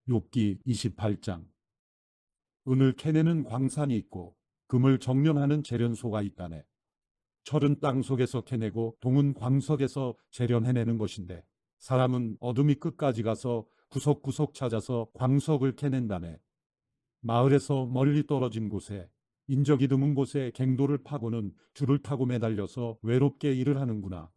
욥기 28장. 은을 캐내는 광산이 있고 금을 정련하는 재련소가 있다네. 철은 땅 속에서 캐내고 동은 광석에서 재련해내는 것인데 사람은 어둠이 끝까지 가서 구석구석 찾아서 광석을 캐낸다네. 마을에서 멀리 떨어진 곳에 인적이 드문 곳에 갱도를 파고는 줄을 타고 매달려서 외롭게 일을 하는구나.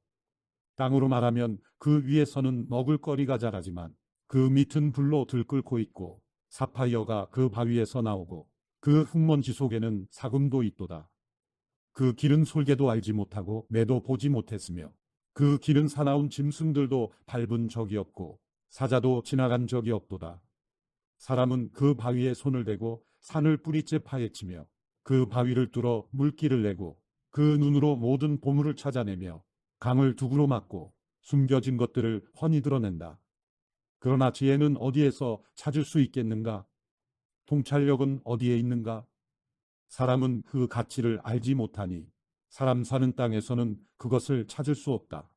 땅으로 말하면 그 위에서는 먹을거리가 자라지만 그 밑은 불로 들끓고 있고 사파이어가 그 바위에서 나오고 그 흙먼지 속에는 사금도 있도다. 그 길은 솔개도 알지 못하고 매도 보지 못했으며 그 길은 사나운 짐승들도 밟은 적이 없고 사자도 지나간 적이 없도다. 사람은 그 바위에 손을 대고 산을 뿌리째 파헤치며 그 바위를 뚫어 물길을 내고 그 눈으로 모든 보물을 찾아내며 강을 두구로 막고 숨겨진 것들을 훤히 드러낸다. 그러나 지혜는 어디에서 찾을 수 있겠는가? 통찰력은 어디에 있는가? 사람은 그 가치를 알지 못하니 사람 사는 땅에서는 그것을 찾을 수 없다.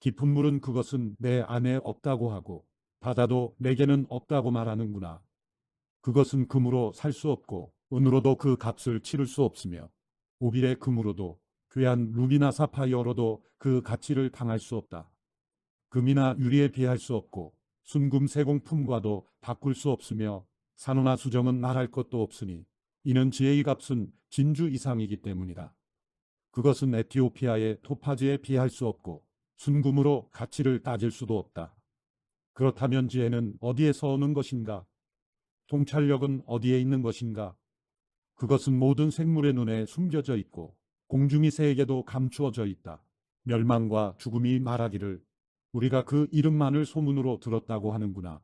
깊은 물은 그것은 내 안에 없다고 하고 바다도 내게는 없다고 말하는구나. 그것은 금으로 살 수 없고 은으로도 그 값을 치를 수 없으며 오빌의 금으로도 귀한 루비나 사파이어로도 그 가치를 당할 수 없다. 금이나 유리에 비할 수 없고 순금 세공품과도 바꿀 수 없으며 산호나 수정은 말할 것도 없으니 이는 지혜의 값은 진주 이상이기 때문이다. 그것은 에티오피아의 토파즈에 비할 수 없고 순금으로 가치를 따질 수도 없다. 그렇다면 지혜는 어디에서 오는 것인가? 통찰력은 어디에 있는 것인가? 그것은 모든 생물의 눈에 숨겨져 있고 공중이 새에게도 감추어져 있다. 멸망과 죽음이 말하기를 우리가 그 이름만을 소문으로 들었다고 하는구나.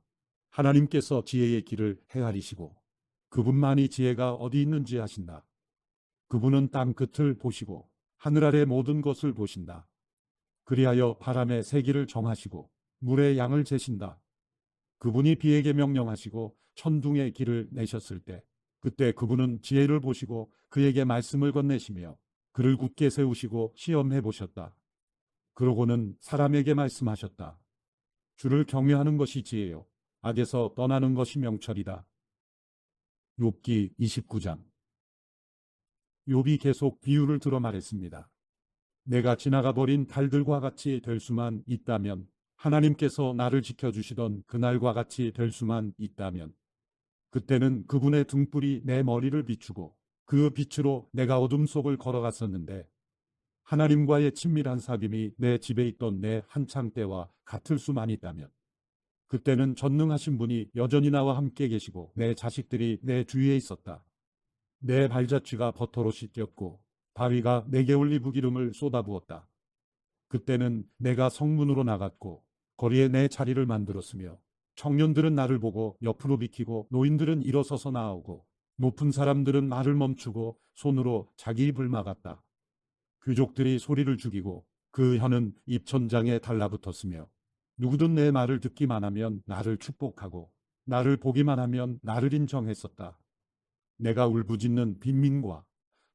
하나님께서 지혜의 길을 헤아리시고 그분만이 지혜가 어디 있는지 아신다. 그분은 땅 끝을 보시고 하늘 아래 모든 것을 보신다. 그리하여 바람의 세기를 정하시고 물의 양을 재신다. 그분이 비에게 명령하시고 천둥의 길을 내셨을 때 그때 그분은 지혜를 보시고 그에게 말씀을 건네시며 그를 굳게 세우시고 시험해 보셨다. 그러고는 사람에게 말씀하셨다. 주를 경외하는 것이 지혜요 악에서 떠나는 것이 명철이다. 욥기 29장. 욥이 계속 비유를 들어 말했습니다. 내가 지나가 버린 달들과 같이 될 수만 있다면, 하나님께서 나를 지켜주시던 그날과 같이 될 수만 있다면, 그때는 그분의 등불이 내 머리를 비추고 그 빛으로 내가 어둠 속을 걸어갔었는데 하나님과의 친밀한 사귐이 내 집에 있던 내 한창 때와 같을 수만 있다면 그때는 전능하신 분이 여전히 나와 함께 계시고 내 자식들이 내 주위에 있었다. 내 발자취가 버터롯이 뛰었고 바위가 내게 올리브기름을 쏟아부었다. 그때는 내가 성문으로 나갔고 거리에 내 자리를 만들었으며 청년들은 나를 보고 옆으로 비키고 노인들은 일어서서 나오고 높은 사람들은 말을 멈추고 손으로 자기 입을 막았다. 귀족들이 소리를 죽이고 그 혀는 입천장에 달라붙었으며 누구든 내 말을 듣기만 하면 나를 축복하고 나를 보기만 하면 나를 인정했었다. 내가 울부짖는 빈민과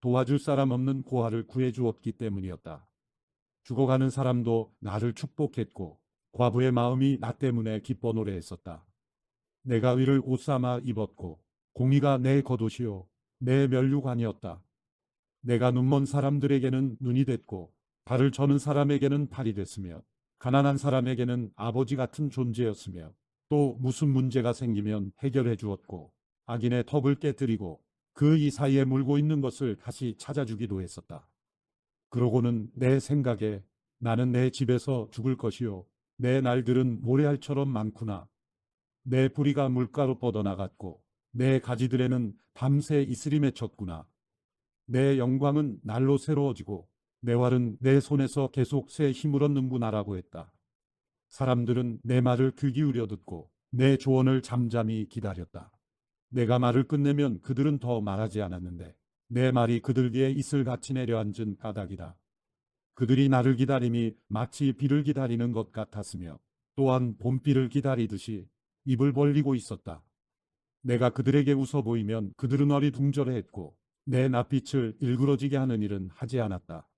도와줄 사람 없는 고아를 구해주었기 때문이었다. 죽어가는 사람도 나를 축복했고 과부의 마음이 나 때문에 기뻐 노래했었다. 내가 위를 옷삼아 입었고 공의가 내 겉옷이요 내 면류관이었다. 내가 눈먼 사람들에게는 눈이 됐고 발을 저는 사람에게는 발이 됐으며 가난한 사람에게는 아버지 같은 존재였으며 또 무슨 문제가 생기면 해결해 주었고 악인의 턱을 깨뜨리고 그 이 사이에 물고 있는 것을 다시 찾아주기도 했었다. 그러고는 내 생각에 나는 내 집에서 죽을 것이요 내 날들은 모래알처럼 많구나. 내 뿌리가 물가로 뻗어나갔고 내 가지들에는 밤새 이슬이 맺혔구나. 내 영광은 날로 새로워지고 내 활은 내 손에서 계속 새 힘을 얻는구나라고 했다. 사람들은 내 말을 귀 기울여 듣고 내 조언을 잠잠히 기다렸다. 내가 말을 끝내면 그들은 더 말하지 않았는데 내 말이 그들 위에 이슬같이 내려앉은 까닭이다. 그들이 나를 기다림이 마치 비를 기다리는 것 같았으며 또한 봄비를 기다리듯이 입을 벌리고 있었다. 내가 그들에게 웃어 보이면 그들은 어리둥절해했고 내 낯빛을 일그러지게 하는 일은 하지 않았다.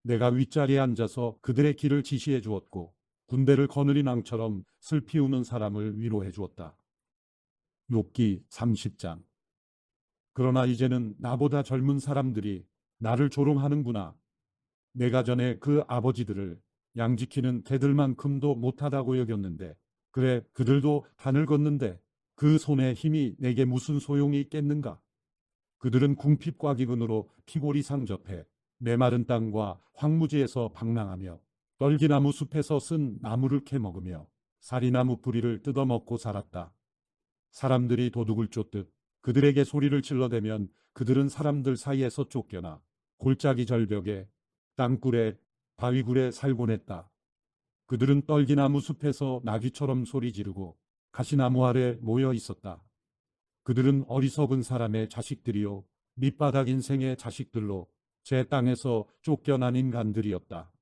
내가 윗자리에 앉아서 그들의 길을 지시해 주었고 군대를 거느린 앙처럼 슬피 우는 사람을 위로해 주었다. 욥기 30장. 그러나 이제는 나보다 젊은 사람들이 나를 조롱하는구나. 내가 전에 그 아버지들을 양 지키는 개들만큼도 못하다고 여겼는데, 그래, 그들도 다 늙었는데 그 손에 힘이 내게 무슨 소용이 있겠는가? 그들은 궁핍과 기근으로 피골이 상접해 메마른 땅과 황무지에서 방랑하며 떨기나무 숲에서 쓴 나무를 캐먹으며 사리나무 뿌리를 뜯어먹고 살았다. 사람들이 도둑을 쫓듯 그들에게 소리를 질러대면 그들은 사람들 사이에서 쫓겨나 골짜기 절벽에 땅굴에 바위굴에 살곤 했다. 그들은 떨기나무 숲에서 나귀처럼 소리 지르고 가시나무 아래 모여 있었다. 그들은 어리석은 사람의 자식들이요 밑바닥 인생의 자식들로 제 땅에서 쫓겨난 인간들이었다.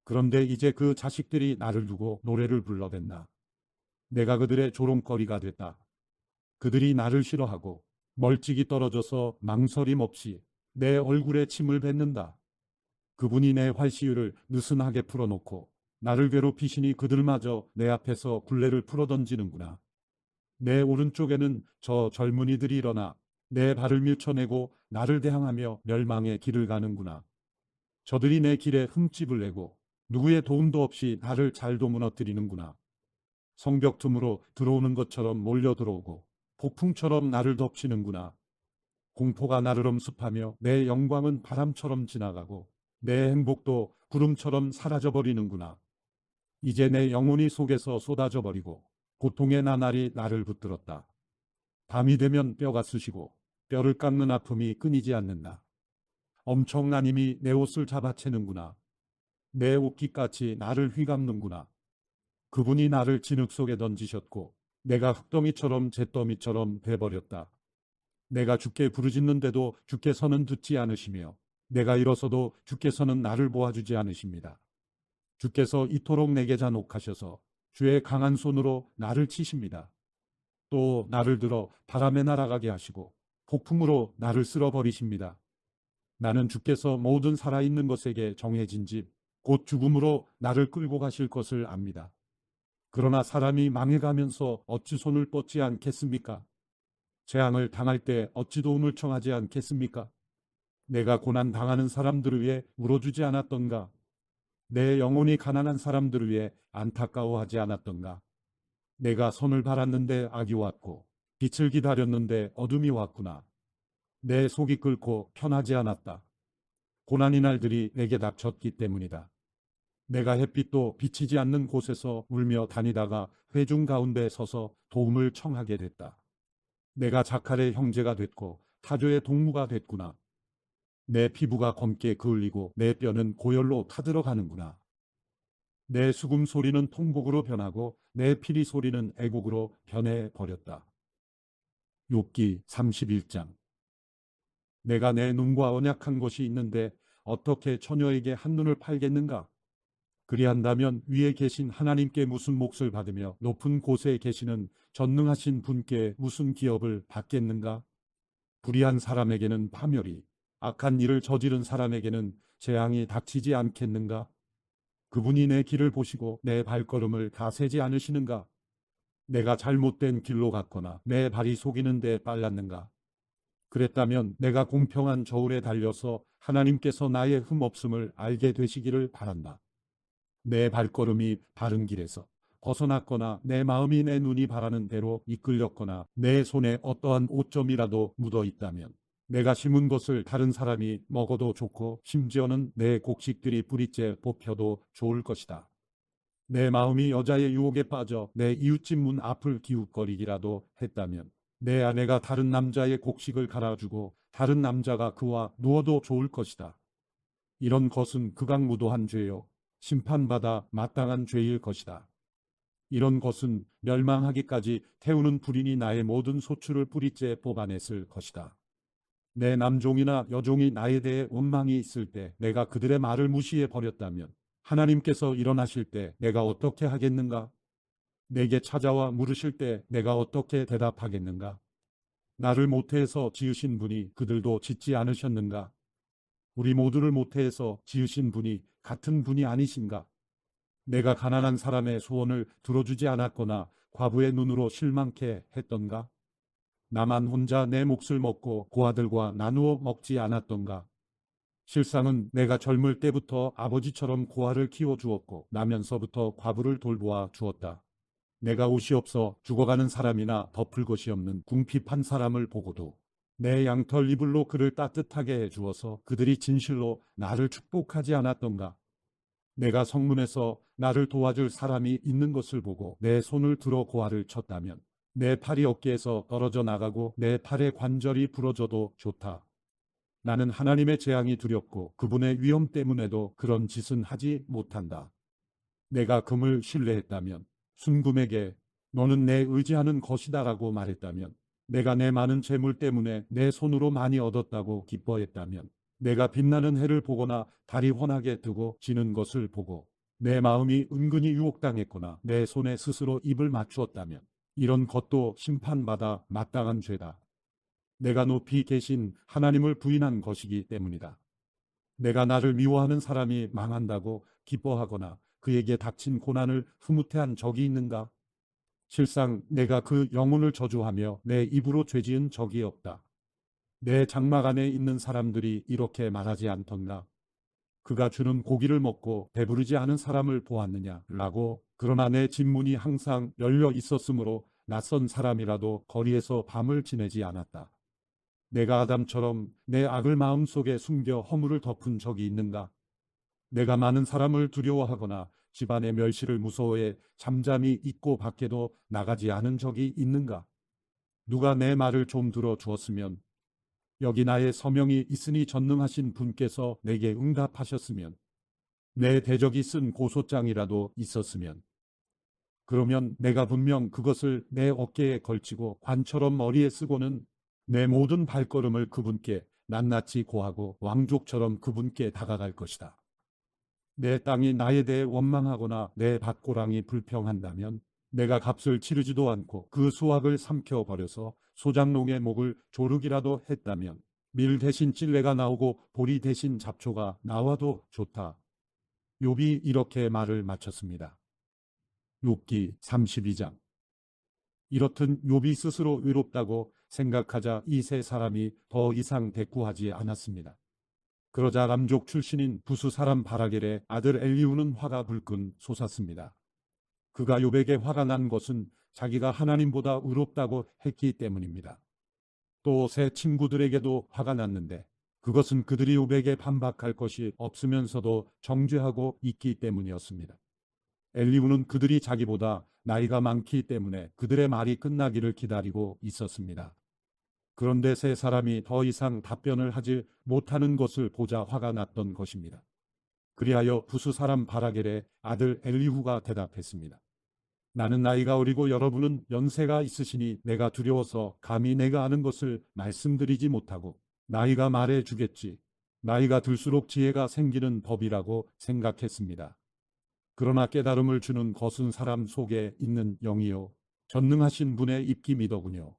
그런데 이제 그 자식들이 나를 두고 노래를 불러댔나. 내가 그들의 조롱거리가 됐다. 그들이 나를 싫어하고 멀찍이 떨어져서 망설임 없이 내 얼굴에 침을 뱉는다. 그분이 내 활시위를 느슨하게 풀어놓고 나를 괴롭히시니 그들마저 내 앞에서 굴레를 풀어던지는구나. 내 오른쪽에는 저 젊은이들이 일어나 내 발을 밀쳐내고 나를 대항하며 멸망의 길을 가는구나. 저들이 내 길에 흠집을 내고 누구의 도움도 없이 나를 잘도 무너뜨리는구나. 성벽 틈으로 들어오는 것처럼 몰려 들어오고 폭풍처럼 나를 덮치는구나. 공포가 나를 엄습하며 내 영광은 바람처럼 지나가고 내 행복도 구름처럼 사라져버리는구나. 이제 내 영혼이 속에서 쏟아져버리고 고통의 나날이 나를 붙들었다. 밤이 되면 뼈가 쑤시고 뼈를 깎는 아픔이 끊이지 않는다. 엄청난 힘이 내 옷을 잡아채는구나. 내 옷깃같이 나를 휘감는구나. 그분이 나를 진흙 속에 던지셨고 내가 흙덩이처럼 잿더미처럼 돼버렸다. 내가 주께 부르짖는데도 주께서는 듣지 않으시며 내가 일어서도 주께서는 나를 보아주지 않으십니다. 주께서 이토록 내게 잔혹하셔서 주의 강한 손으로 나를 치십니다. 또 나를 들어 바람에 날아가게 하시고 폭풍으로 나를 쓸어버리십니다. 나는 주께서 모든 살아있는 것에게 정해진 집, 곧 죽음으로 나를 끌고 가실 것을 압니다. 그러나 사람이 망해가면서 어찌 손을 뻗지 않겠습니까? 재앙을 당할 때 어찌 도움을 청하지 않겠습니까? 내가 고난 당하는 사람들을 위해 울어주지 않았던가? 내 영혼이 가난한 사람들을 위해 안타까워하지 않았던가? 내가 선을 바랐는데 악이 왔고 빛을 기다렸는데 어둠이 왔구나. 내 속이 끓고 편하지 않았다. 고난의 날들이 내게 닥쳤기 때문이다. 내가 햇빛도 비치지 않는 곳에서 울며 다니다가 회중 가운데 서서 도움을 청하게 됐다. 내가 자칼의 형제가 됐고 타조의 동무가 됐구나. 내 피부가 검게 그을리고 내 뼈는 고열로 타들어가는구나. 내 수금 소리는 통곡으로 변하고 내 피리 소리는 애곡으로 변해버렸다. 욥기 31장. 내가 내 눈과 언약한 것이 있는데 어떻게 처녀에게 한눈을 팔겠는가? 그리한다면 위에 계신 하나님께 무슨 몫을 받으며 높은 곳에 계시는 전능하신 분께 무슨 기업을 받겠는가? 불의한 사람에게는 파멸이, 악한 일을 저지른 사람에게는 재앙이 닥치지 않겠는가? 그분이 내 길을 보시고 내 발걸음을 다세지 않으시는가? 내가 잘못된 길로 갔거나 내 발이 속이는 데 빨랐는가? 그랬다면 내가 공평한 저울에 달려서 하나님께서 나의 흠없음을 알게 되시기를 바란다. 내 발걸음이 바른 길에서 벗어났거나 내 마음이 내 눈이 바라는 대로 이끌렸거나 내 손에 어떠한 오점이라도 묻어 있다면 내가 심은 것을 다른 사람이 먹어도 좋고 심지어는 내 곡식들이 뿌리째 뽑혀도 좋을 것이다. 내 마음이 여자의 유혹에 빠져 내 이웃집 문 앞을 기웃거리기라도 했다면 내 아내가 다른 남자의 곡식을 갈아주고 다른 남자가 그와 누워도 좋을 것이다. 이런 것은 극악무도한 죄요 심판받아 마땅한 죄일 것이다. 이런 것은 멸망하기까지 태우는 불인이 나의 모든 소출을 뿌리째 뽑아냈을 것이다. 내 남종이나 여종이 나에 대해 원망이 있을 때 내가 그들의 말을 무시해 버렸다면 하나님께서 일어나실 때 내가 어떻게 하겠는가? 내게 찾아와 물으실 때 내가 어떻게 대답하겠는가? 나를 모태에서 지으신 분이 그들도 짓지 않으셨는가? 우리 모두를 모태에서 지으신 분이 같은 분이 아니신가? 내가 가난한 사람의 소원을 들어주지 않았거나 과부의 눈으로 실망케 했던가? 나만 혼자 내 몫을 먹고 고아들과 나누어 먹지 않았던가? 실상은 내가 젊을 때부터 아버지처럼 고아를 키워주었고 나면서부터 과부를 돌보아 주었다. 내가 옷이 없어 죽어가는 사람이나 덮을 것이 없는 궁핍한 사람을 보고도 내 양털 이불로 그를 따뜻하게 해주어서 그들이 진실로 나를 축복하지 않았던가? 내가 성문에서 나를 도와줄 사람이 있는 것을 보고 내 손을 들어 고아를 쳤다면 내 팔이 어깨에서 떨어져 나가고 내 팔의 관절이 부러져도 좋다. 나는 하나님의 재앙이 두렵고 그분의 위험 때문에도 그런 짓은 하지 못한다. 내가 금을 신뢰했다면, 순금에게 너는 내 의지하는 것이다라고 말했다면, 내가 내 많은 재물 때문에 내 손으로 많이 얻었다고 기뻐했다면, 내가 빛나는 해를 보거나 달이 환하게 뜨고 지는 것을 보고 내 마음이 은근히 유혹당했거나 내 손에 스스로 입을 맞추었다면 이런 것도 심판받아 마땅한 죄다. 내가 높이 계신 하나님을 부인한 것이기 때문이다. 내가 나를 미워하는 사람이 망한다고 기뻐하거나 그에게 닥친 고난을 흐뭇해한 적이 있는가? 실상 내가 그 영혼을 저주하며 내 입으로 죄지은 적이 없다. 내 장막 안에 있는 사람들이 이렇게 말하지 않던가? 그가 주는 고기를 먹고 배부르지 않은 사람을 보았느냐? 라고. 그러나 내 집문이 항상 열려 있었으므로 낯선 사람이라도 거리에서 밤을 지내지 않았다. 내가 아담처럼 내 악을 마음속에 숨겨 허물을 덮은 적이 있는가? 내가 많은 사람을 두려워하거나 집안의 멸시를 무서워해 잠잠히 있고 밖에도 나가지 않은 적이 있는가? 누가 내 말을 좀 들어 주었으면, 여기 나의 서명이 있으니 전능하신 분께서 내게 응답하셨으면, 내 대적이 쓴 고소장이라도 있었으면, 그러면 내가 분명 그것을 내 어깨에 걸치고 관처럼 머리에 쓰고는 내 모든 발걸음을 그분께 낱낱이 고하고 왕족처럼 그분께 다가갈 것이다. 내 땅이 나에 대해 원망하거나 내 밭고랑이 불평한다면 내가 값을 치르지도 않고 그 수확을 삼켜버려서 소장농의 목을 조르기라도 했다면 밀 대신 찔레가 나오고 보리 대신 잡초가 나와도 좋다. 욥이 이렇게 말을 마쳤습니다. 욥기 32장. 이렇듯 욥이 스스로 외롭다고 생각하자 이 세 사람이 더 이상 대꾸하지 않았습니다. 그러자 람족 출신인 부수 사람 바라겔의 아들 엘리후는 화가 불끈 솟았습니다. 그가 욥에게 화가 난 것은 자기가 하나님보다 의롭다고 했기 때문입니다. 또 세 친구들에게도 화가 났는데 그것은 그들이 욥에게 반박할 것이 없으면서도 정죄하고 있기 때문이었습니다. 엘리후는 그들이 자기보다 나이가 많기 때문에 그들의 말이 끝나기를 기다리고 있었습니다. 그런데 세 사람이 더 이상 답변을 하지 못하는 것을 보자 화가 났던 것입니다. 그리하여 부수 사람 바라겔의 아들 엘리후가 대답했습니다. 나는 나이가 어리고 여러분은 연세가 있으시니 내가 두려워서 감히 내가 아는 것을 말씀드리지 못하고 나이가 말해 주겠지. 나이가 들수록 지혜가 생기는 법이라고 생각했습니다. 그러나 깨달음을 주는 것은 사람 속에 있는 영이요 전능하신 분의 입김이더군요.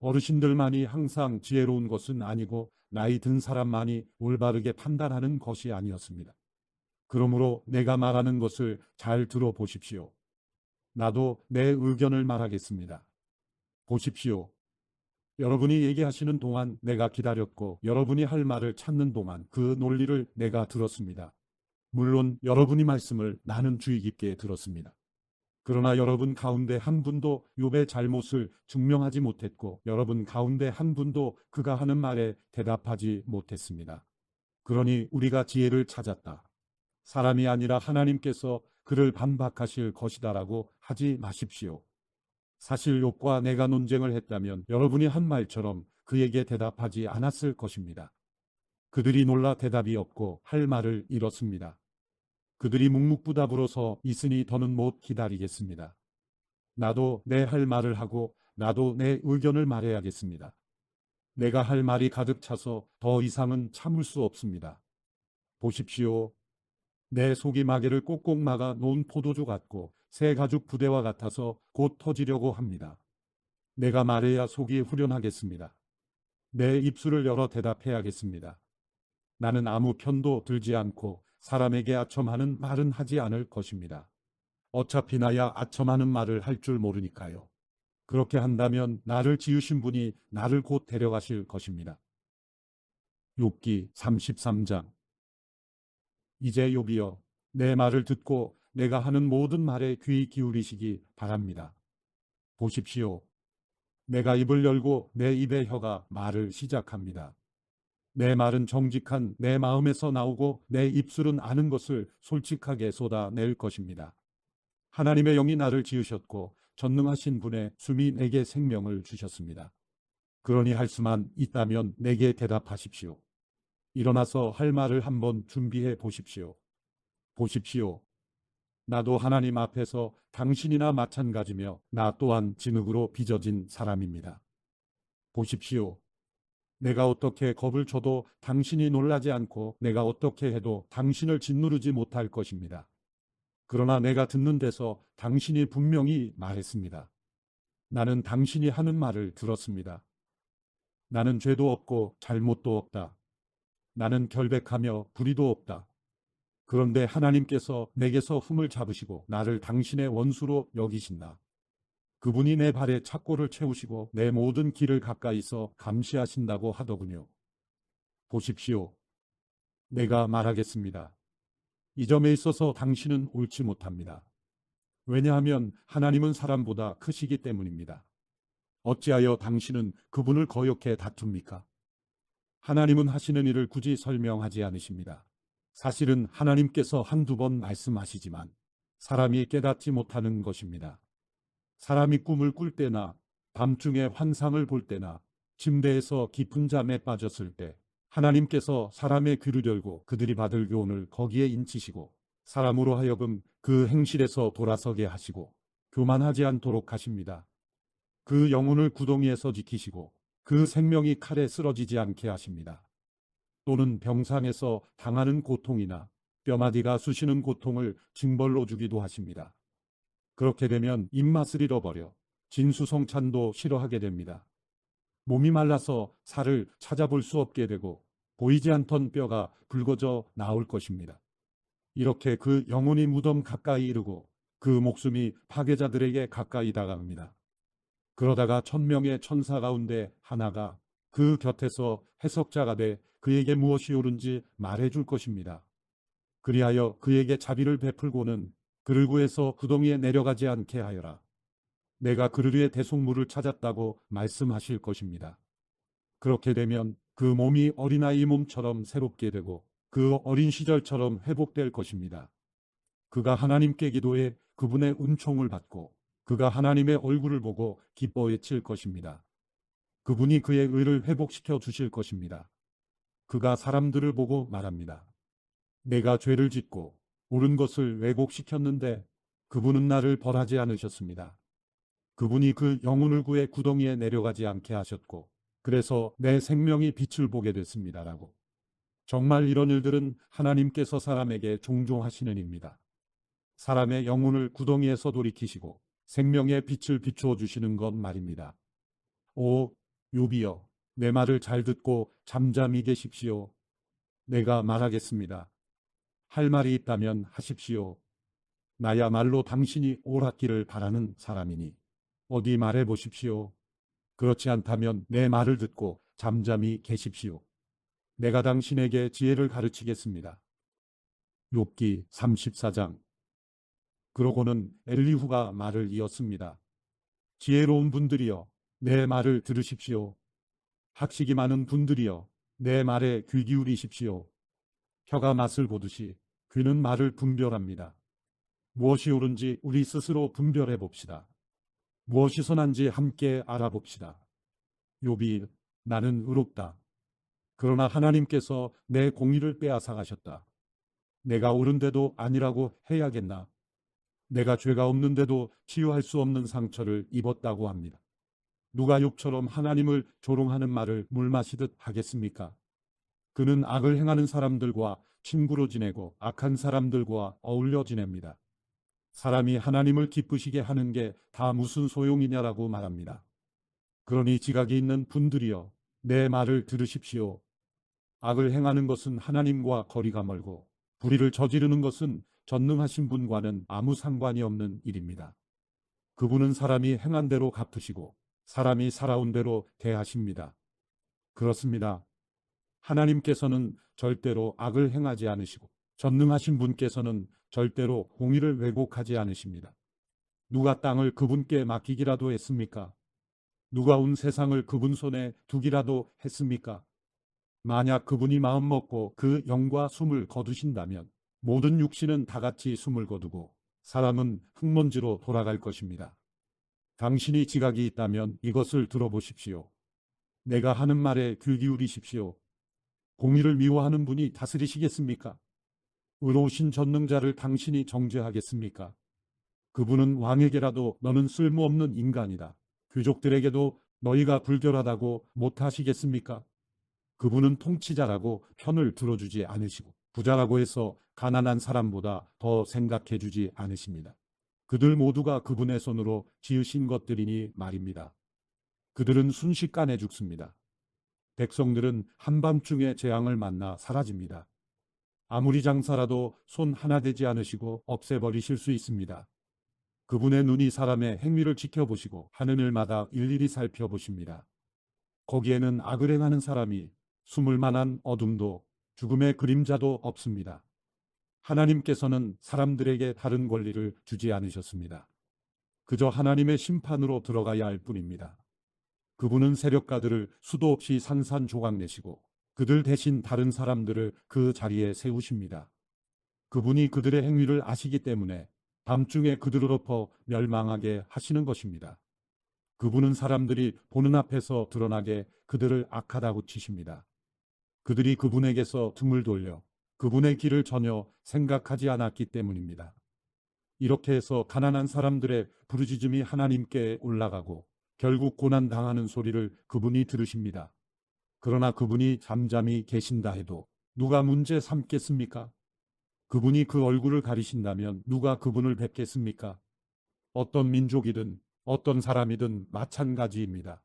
어르신들만이 항상 지혜로운 것은 아니고 나이 든 사람만이 올바르게 판단하는 것이 아니었습니다. 그러므로 내가 말하는 것을 잘 들어보십시오. 나도 내 의견을 말하겠습니다. 보십시오. 여러분이 얘기하시는 동안 내가 기다렸고 여러분이 할 말을 찾는 동안 그 논리를 내가 들었습니다. 물론 여러분이 말씀을 나는 주의 깊게 들었습니다. 그러나 여러분 가운데 한 분도 욥의 잘못을 증명하지 못했고 여러분 가운데 한 분도 그가 하는 말에 대답하지 못했습니다. 그러니 우리가 지혜를 찾았다. 사람이 아니라 하나님께서 그를 반박하실 것이다라고 하지 마십시오. 사실 욥과 내가 논쟁을 했다면 여러분이 한 말처럼 그에게 대답하지 않았을 것입니다. 그들이 놀라 대답이 없고 할 말을 잃었습니다. 그들이 묵묵부답으로서 있으니 더는 못 기다리겠습니다. 나도 내 할 말을 하고 나도 내 의견을 말해야겠습니다. 내가 할 말이 가득 차서 더 이상은 참을 수 없습니다. 보십시오. 내 속이 마개를 꼭꼭 막아 놓은 포도주 같고 새 가죽 부대와 같아서 곧 터지려고 합니다. 내가 말해야 속이 후련하겠습니다. 내 입술을 열어 대답해야겠습니다. 나는 아무 편도 들지 않고 사람에게 아첨하는 말은 하지 않을 것입니다. 어차피 나야 아첨하는 말을 할 줄 모르니까요. 그렇게 한다면 나를 지으신 분이 나를 곧 데려가실 것입니다. 욥기 33장. 이제 욥이여, 내 말을 듣고 내가 하는 모든 말에 귀 기울이시기 바랍니다. 보십시오. 내가 입을 열고 내 입의 혀가 말을 시작합니다. 내 말은 정직한 내 마음에서 나오고 내 입술은 아는 것을 솔직하게 쏟아낼 것입니다. 하나님의 영이 나를 지으셨고 전능하신 분의 숨이 내게 생명을 주셨습니다. 그러니 할 수만 있다면 내게 대답하십시오. 일어나서 할 말을 한번 준비해 보십시오. 보십시오. 나도 하나님 앞에서 당신이나 마찬가지며 나 또한 진흙으로 빚어진 사람입니다. 보십시오. 내가 어떻게 겁을 줘도 당신이 놀라지 않고 내가 어떻게 해도 당신을 짓누르지 못할 것입니다. 그러나 내가 듣는 데서 당신이 분명히 말했습니다. 나는 당신이 하는 말을 들었습니다. 나는 죄도 없고 잘못도 없다. 나는 결백하며 불의도 없다. 그런데 하나님께서 내게서 흠을 잡으시고 나를 당신의 원수로 여기신다. 그분이 내 발에 착고를 채우시고 내 모든 길을 가까이서 감시하신다고 하더군요. 보십시오. 내가 말하겠습니다. 이 점에 있어서 당신은 옳지 못합니다. 왜냐하면 하나님은 사람보다 크시기 때문입니다. 어찌하여 당신은 그분을 거역해 다툽니까? 하나님은 하시는 일을 굳이 설명하지 않으십니다. 사실은 하나님께서 한두 번 말씀하시지만 사람이 깨닫지 못하는 것입니다. 사람이 꿈을 꿀 때나 밤중에 환상을 볼 때나 침대에서 깊은 잠에 빠졌을 때 하나님께서 사람의 귀를 열고 그들이 받을 교훈을 거기에 인치시고 사람으로 하여금 그 행실에서 돌아서게 하시고 교만하지 않도록 하십니다. 그 영혼을 구덩이에서 지키시고 그 생명이 칼에 쓰러지지 않게 하십니다. 또는 병상에서 당하는 고통이나 뼈마디가 쑤시는 고통을 징벌로 주기도 하십니다. 그렇게 되면 입맛을 잃어버려 진수성찬도 싫어하게 됩니다. 몸이 말라서 살을 찾아볼 수 없게 되고 보이지 않던 뼈가 붉어져 나올 것입니다. 이렇게 그 영혼이 무덤 가까이 이르고 그 목숨이 파괴자들에게 가까이 다가옵니다. 그러다가 1000명의 천사 가운데 하나가 그 곁에서 해석자가 돼 그에게 무엇이 옳은지 말해줄 것입니다. 그리하여 그에게 자비를 베풀고는 그를 구해서 구덩이에 내려가지 않게 하여라. 내가 그를 위해 대속물을 찾았다고 말씀하실 것입니다. 그렇게 되면 그 몸이 어린아이 몸처럼 새롭게 되고 그 어린 시절처럼 회복될 것입니다. 그가 하나님께 기도해 그분의 은총을 받고 그가 하나님의 얼굴을 보고 기뻐 외칠 것입니다. 그분이 그의 의를 회복시켜 주실 것입니다. 그가 사람들을 보고 말합니다. 내가 죄를 짓고 옳은 것을 왜곡시켰는데 그분은 나를 벌하지 않으셨습니다. 그분이 그 영혼을 구해 구덩이에 내려가지 않게 하셨고 그래서 내 생명이 빛을 보게 됐습니다라고. 정말 이런 일들은 하나님께서 사람에게 종종 하시는 일입니다. 사람의 영혼을 구덩이에서 돌이키시고 생명의 빛을 비추어 주시는 것 말입니다. 오 욥이여, 내 말을 잘 듣고 잠잠히 계십시오. 내가 말하겠습니다. 할 말이 있다면 하십시오. 나야말로 당신이 옳았기를 바라는 사람이니 어디 말해 보십시오. 그렇지 않다면 내 말을 듣고 잠잠히 계십시오. 내가 당신에게 지혜를 가르치겠습니다. 욥기 34장. 그러고는 엘리후가 말을 이었습니다. 지혜로운 분들이여, 내 말을 들으십시오. 학식이 많은 분들이여, 내 말에 귀 기울이십시오. 혀가 맛을 보듯이 귀는 말을 분별합니다. 무엇이 옳은지 우리 스스로 분별해 봅시다. 무엇이 선한지 함께 알아봅시다. 욥이 나는 의롭다. 그러나 하나님께서 내 공의를 빼앗아 가셨다. 내가 옳은데도 아니라고 해야겠나? 내가 죄가 없는데도 치유할 수 없는 상처를 입었다고 합니다. 누가 욥처럼 하나님을 조롱하는 말을 물 마시듯 하겠습니까? 그는 악을 행하는 사람들과 친구로 지내고 악한 사람들과 어울려 지냅니다. 사람이 하나님을 기쁘시게 하는 게 다 무슨 소용이냐라고 말합니다. 그러니 지각이 있는 분들이여, 내 말을 들으십시오. 악을 행하는 것은 하나님과 거리가 멀고 불의를 저지르는 것은 전능하신 분과는 아무 상관이 없는 일입니다. 그분은 사람이 행한 대로 갚으시고 사람이 살아온 대로 대하십니다. 그렇습니다. 하나님께서는 절대로 악을 행하지 않으시고 전능하신 분께서는 절대로 공의를 왜곡하지 않으십니다. 누가 땅을 그분께 맡기기라도 했습니까? 누가 온 세상을 그분 손에 두기라도 했습니까? 만약 그분이 마음먹고 그 영과 숨을 거두신다면 모든 육신은 다 같이 숨을 거두고 사람은 흙먼지로 돌아갈 것입니다. 당신이 지각이 있다면 이것을 들어보십시오. 내가 하는 말에 귀 기울이십시오. 공의를 미워하는 분이 다스리시겠습니까? 의로우신 전능자를 당신이 정죄하겠습니까? 그분은 왕에게라도 너는 쓸모없는 인간이다. 귀족들에게도 너희가 불결하다고 못하시겠습니까? 그분은 통치자라고 편을 들어주지 않으시고 부자라고 해서 가난한 사람보다 더 생각해 주지 않으십니다. 그들 모두가 그분의 손으로 지으신 것들이니 말입니다. 그들은 순식간에 죽습니다. 백성들은 한밤중에 재앙을 만나 사라집니다. 아무리 장사라도 손 하나 대지 않으시고 없애버리실 수 있습니다. 그분의 눈이 사람의 행위를 지켜보시고 하는 일마다 일일이 살펴보십니다. 거기에는 악을 행하는 사람이 숨을 만한 어둠도 죽음의 그림자도 없습니다. 하나님께서는 사람들에게 다른 권리를 주지 않으셨습니다. 그저 하나님의 심판으로 들어가야 할 뿐입니다. 그분은 세력가들을 수도 없이 산산조각 내시고 그들 대신 다른 사람들을 그 자리에 세우십니다. 그분이 그들의 행위를 아시기 때문에 밤중에 그들을 엎어 멸망하게 하시는 것입니다. 그분은 사람들이 보는 앞에서 드러나게 그들을 악하다고 치십니다. 그들이 그분에게서 등을 돌려 그분의 길을 전혀 생각하지 않았기 때문입니다. 이렇게 해서 가난한 사람들의 부르짖음이 하나님께 올라가고 결국 고난당하는 소리를 그분이 들으십니다. 그러나 그분이 잠잠히 계신다 해도 누가 문제 삼겠습니까? 그분이 그 얼굴을 가리신다면 누가 그분을 뵙겠습니까? 어떤 민족이든 어떤 사람이든 마찬가지입니다.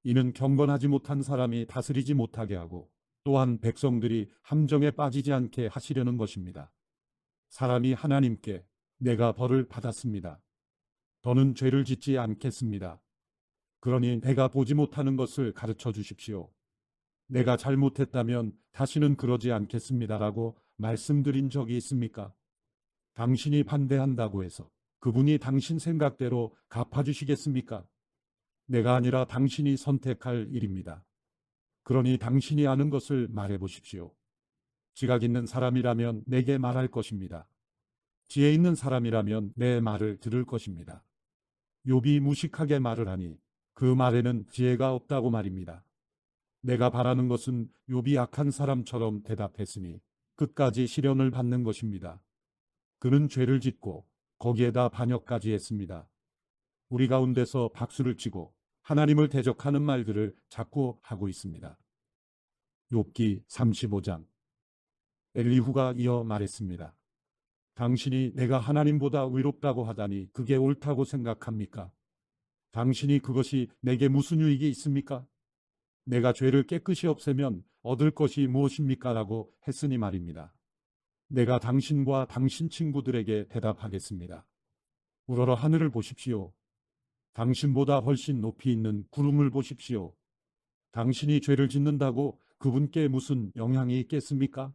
이는 경건하지 못한 사람이 다스리지 못하게 하고 또한 백성들이 함정에 빠지지 않게 하시려는 것입니다. 사람이 하나님께 내가 벌을 받았습니다. 더는 죄를 짓지 않겠습니다. 그러니 내가 보지 못하는 것을 가르쳐 주십시오. 내가 잘못했다면 다시는 그러지 않겠습니다라고 말씀드린 적이 있습니까? 당신이 반대한다고 해서 그분이 당신 생각대로 갚아주시겠습니까? 내가 아니라 당신이 선택할 일입니다. 그러니 당신이 아는 것을 말해 보십시오. 지각 있는 사람이라면 내게 말할 것입니다. 지혜 있는 사람이라면 내 말을 들을 것입니다. 욥이 무식하게 말을 하니 그 말에는 지혜가 없다고 말입니다. 내가 바라는 것은 욥이 악한 사람처럼 대답했으니 끝까지 시련을 받는 것입니다. 그는 죄를 짓고 거기에다 반역까지 했습니다. 우리 가운데서 박수를 치고 하나님을 대적하는 말들을 자꾸 하고 있습니다. 욥기 35장. 엘리후가 이어 말했습니다. 당신이 내가 하나님보다 의롭다고 하다니 그게 옳다고 생각합니까? 당신이 그것이 내게 무슨 유익이 있습니까? 내가 죄를 깨끗이 없애면 얻을 것이 무엇입니까? 라고 했으니 말입니다. 내가 당신과 당신 친구들에게 대답하겠습니다. 우러러 하늘을 보십시오. 당신보다 훨씬 높이 있는 구름을 보십시오. 당신이 죄를 짓는다고 그분께 무슨 영향이 있겠습니까?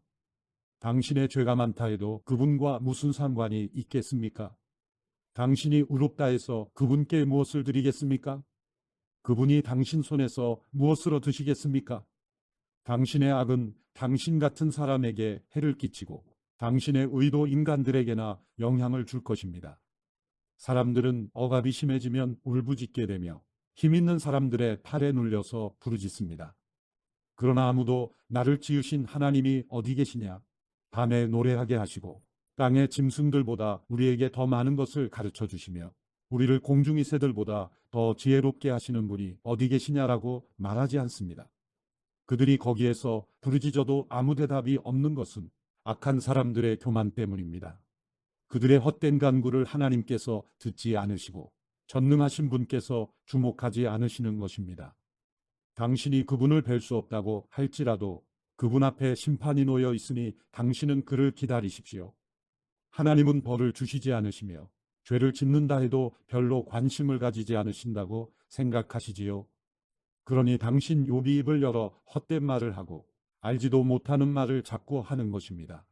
당신의 죄가 많다 해도 그분과 무슨 상관이 있겠습니까? 당신이 의롭다 해서 그분께 무엇을 드리겠습니까? 그분이 당신 손에서 무엇을 얻으시겠습니까? 당신의 악은 당신 같은 사람에게 해를 끼치고 당신의 의도 인간들에게나 영향을 줄 것입니다. 사람들은 억압이 심해지면 울부짖게 되며 힘 있는 사람들의 팔에 눌려서 부르짖습니다. 그러나 아무도 나를 지으신 하나님이 어디 계시냐? 밤에 노래하게 하시고 땅의 짐승들보다 우리에게 더 많은 것을 가르쳐 주시며 우리를 공중의 새들보다 더 지혜롭게 하시는 분이 어디 계시냐라고 말하지 않습니다. 그들이 거기에서 부르짖어도 아무 대답이 없는 것은 악한 사람들의 교만 때문입니다. 그들의 헛된 간구를 하나님께서 듣지 않으시고 전능하신 분께서 주목하지 않으시는 것입니다. 당신이 그분을 뵐 수 없다고 할지라도 그분 앞에 심판이 놓여 있으니 당신은 그를 기다리십시오. 하나님은 벌을 주시지 않으시며 죄를 짓는다 해도 별로 관심을 가지지 않으신다고 생각하시지요. 그러니 당신 욥이 입을 열어 헛된 말을 하고 알지도 못하는 말을 자꾸 하는 것입니다.